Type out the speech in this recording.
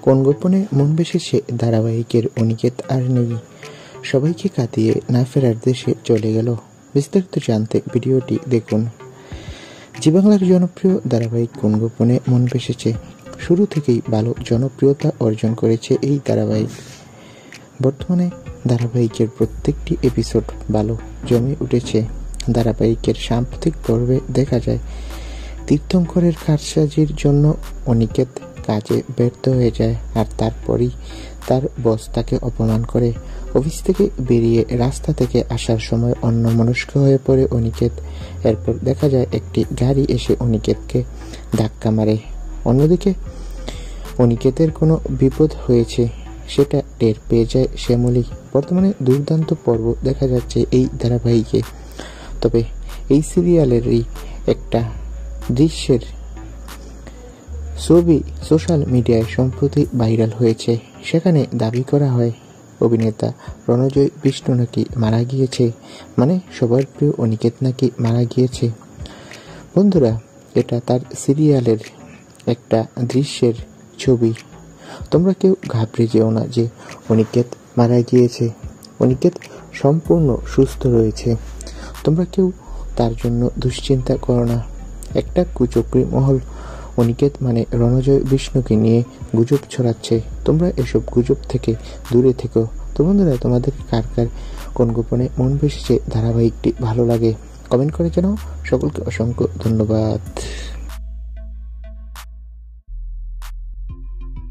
কোন গোপনে মন বেসেছে ধারাবাহিকের অনিকেত আর নেই, সবাইকে কাটিয়ে না ফেরার দেশে চলে গেল। বিস্তারিত জানতে ভিডিওটি দেখুন। জি বাংলার জনপ্রিয় ধারাবাহিক কোন গোপনে মন বেসেছে শুরু থেকেই ভালো জনপ্রিয়তা অর্জন করেছে এই ধারাবাহিক। বর্তমানে ধারাবাহিকের প্রত্যেকটি এপিসোড ভালো জমে উঠেছে। ধারাবাহিকের সাম্প্রতিক পর্বে দেখা যায় তীর্থঙ্করের কারসাজির জন্য অনিকেত কাজে ব্যর্থ হয়ে যায়, আর তারপরই তার বস তাকে অপমান করে। অফিস থেকে বেরিয়ে রাস্তা থেকে আসার সময় অন্যমনস্ক হয়ে পড়ে অনিকেত। এরপর দেখা যায় একটি গাড়ি এসে অনিকেতকে ধাক্কা মারে। অন্যদিকে অনিকেতের কোনো বিপদ হয়েছে সেটা টের পেয়ে যায় শ্যামলী। বর্তমানে দুর্দান্ত পর্ব দেখা যাচ্ছে এই ধারাবাহিকে। তবে এই সিরিয়ালেরই একটা দৃশ্যের ছবি সোশ্যাল মিডিয়ায় সম্প্রতি ভাইরাল হয়েছে। সেখানে দাবি করা হয় অভিনেতা রণজয় বিষ্ণু নাকি মারা গিয়েছে, মানে সবার প্রিয় অনিকেত নাকি মারা গিয়েছে। বন্ধুরা, এটা তার সিরিয়ালের একটা দৃশ্যের ছবি। তোমরা কেউ ঘাবড়ে যেও না যে অনিকেত মারা গিয়েছে। অনিকেত সম্পূর্ণ সুস্থ রয়েছে। তোমরা কেউ তার জন্য দুশ্চিন্তা করো না। একটা কুচক্রী মহল অনিকেত মানে রণজয় বিষ্ণুকে নিয়ে গুজব ছড়াচ্ছে। তোমরা এসব গুজব থেকে দূরে থেকো। তো বন্ধুরা, তোমাদের কার কার কোন গোপনে মন বেসেছে ধারাবাহিকটি ভালো লাগে কমেন্ট করে জানাও। সকলকে অসংখ্য ধন্যবাদ।